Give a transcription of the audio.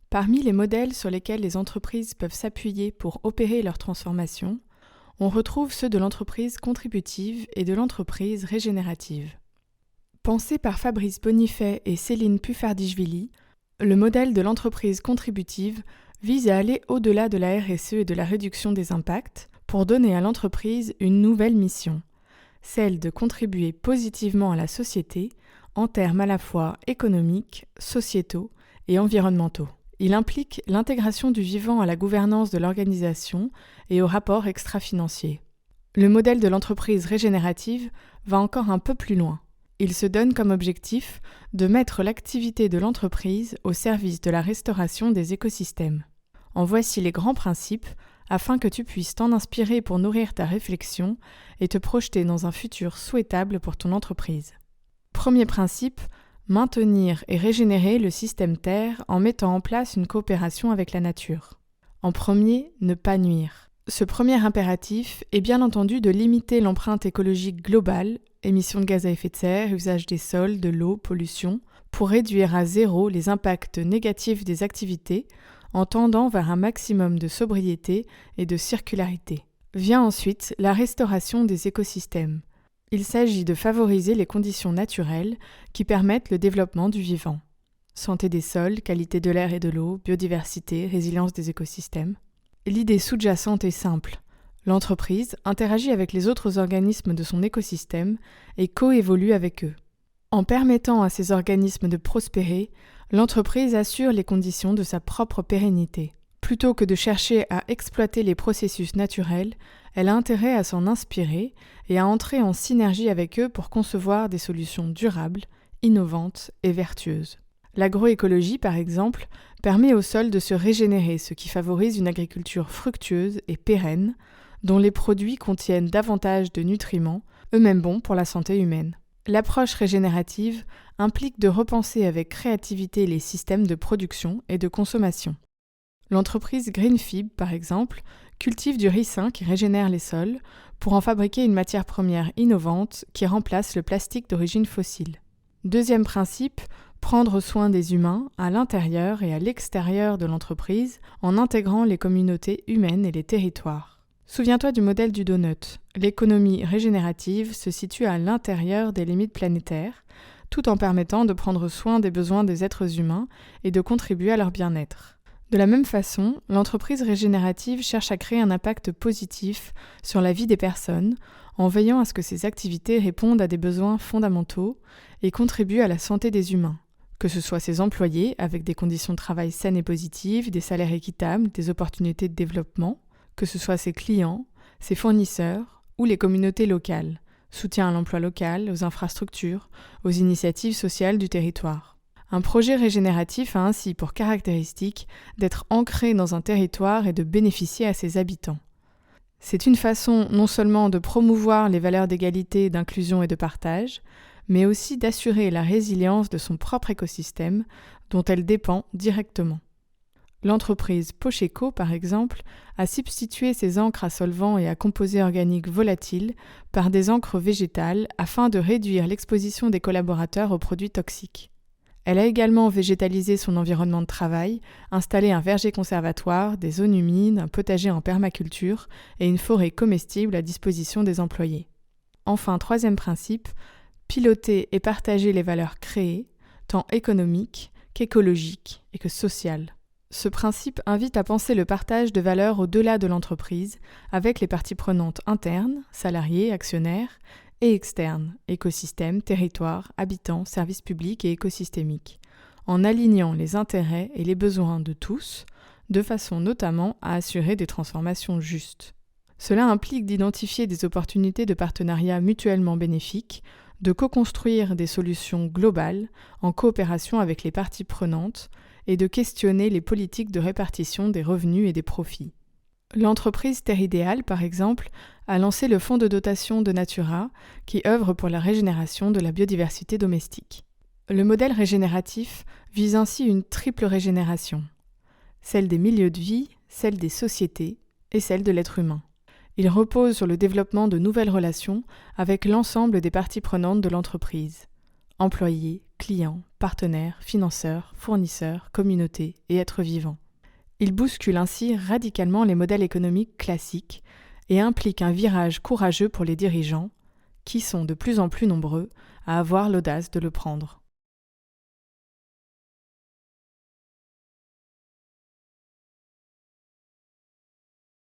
Parmi les modèles sur lesquels les entreprises peuvent s'appuyer pour opérer leur transformation, on retrouve ceux de l'entreprise contributive et de l'entreprise régénérative. Pensé par Fabrice Bonifay et Céline Puffardichvili, le modèle de l'entreprise contributive vise à aller au-delà de la RSE et de la réduction des impacts pour donner à l'entreprise une nouvelle mission, celle de contribuer positivement à la société en termes à la fois économiques, sociétaux et environnementaux. Il implique l'intégration du vivant à la gouvernance de l'organisation et au rapport extra-financier. Le modèle de l'entreprise régénérative va encore un peu plus loin. Il se donne comme objectif de mettre l'activité de l'entreprise au service de la restauration des écosystèmes. En voici les grands principes afin que tu puisses t'en inspirer pour nourrir ta réflexion et te projeter dans un futur souhaitable pour ton entreprise. Premier principe, maintenir et régénérer le système Terre en mettant en place une coopération avec la nature. En premier, ne pas nuire. Ce premier impératif est bien entendu de limiter l'empreinte écologique globale, émissions de gaz à effet de serre, usage des sols, de l'eau, pollution, pour réduire à zéro les impacts négatifs des activités en tendant vers un maximum de sobriété et de circularité. Vient ensuite la restauration des écosystèmes. Il s'agit de favoriser les conditions naturelles qui permettent le développement du vivant. Santé des sols, qualité de l'air et de l'eau, biodiversité, résilience des écosystèmes. L'idée sous-jacente est simple. L'entreprise interagit avec les autres organismes de son écosystème et coévolue avec eux. En permettant à ces organismes de prospérer, l'entreprise assure les conditions de sa propre pérennité. Plutôt que de chercher à exploiter les processus naturels, elle a intérêt à s'en inspirer et à entrer en synergie avec eux pour concevoir des solutions durables, innovantes et vertueuses. L'agroécologie, par exemple, permet au sol de se régénérer, ce qui favorise une agriculture fructueuse et pérenne, dont les produits contiennent davantage de nutriments, eux-mêmes bons pour la santé humaine. L'approche régénérative implique de repenser avec créativité les systèmes de production et de consommation. L'entreprise Greenfib, par exemple, cultive du ricin qui régénère les sols pour en fabriquer une matière première innovante qui remplace le plastique d'origine fossile. Deuxième principe, prendre soin des humains à l'intérieur et à l'extérieur de l'entreprise en intégrant les communautés humaines et les territoires. Souviens-toi du modèle du donut. L'économie régénérative se situe à l'intérieur des limites planétaires, tout en permettant de prendre soin des besoins des êtres humains et de contribuer à leur bien-être. De la même façon, l'entreprise régénérative cherche à créer un impact positif sur la vie des personnes en veillant à ce que ces activités répondent à des besoins fondamentaux et contribuent à la santé des humains, que ce soit ses employés avec des conditions de travail saines et positives, des salaires équitables, des opportunités de développement, que ce soit ses clients, ses fournisseurs ou les communautés locales, soutien à l'emploi local, aux infrastructures, aux initiatives sociales du territoire. Un projet régénératif a ainsi pour caractéristique d'être ancré dans un territoire et de bénéficier à ses habitants. C'est une façon non seulement de promouvoir les valeurs d'égalité, d'inclusion et de partage, mais aussi d'assurer la résilience de son propre écosystème dont elle dépend directement. L'entreprise Pocheco, par exemple, a substitué ses encres à solvants et à composés organiques volatiles par des encres végétales afin de réduire l'exposition des collaborateurs aux produits toxiques. Elle a également végétalisé son environnement de travail, installé un verger conservatoire, des zones humides, un potager en permaculture et une forêt comestible à disposition des employés. Enfin, troisième principe, piloter et partager les valeurs créées, tant économiques qu'écologiques et que sociales. Ce principe invite à penser le partage de valeurs au-delà de l'entreprise, avec les parties prenantes internes, salariés, actionnaires, et externes, écosystèmes, territoires, habitants, services publics et écosystémiques, en alignant les intérêts et les besoins de tous, de façon notamment à assurer des transformations justes. Cela implique d'identifier des opportunités de partenariat mutuellement bénéfiques, de co-construire des solutions globales en coopération avec les parties prenantes et de questionner les politiques de répartition des revenus et des profits. L'entreprise Terre Idéale, par exemple, a lancé le fonds de dotation de Natura qui œuvre pour la régénération de la biodiversité domestique. Le modèle régénératif vise ainsi une triple régénération, celle des milieux de vie, celle des sociétés et celle de l'être humain. Il repose sur le développement de nouvelles relations avec l'ensemble des parties prenantes de l'entreprise. employés, clients, partenaires, financeurs, fournisseurs, communautés et êtres vivants. Il bouscule ainsi radicalement les modèles économiques classiques et implique un virage courageux pour les dirigeants, qui sont de plus en plus nombreux à avoir l'audace de le prendre.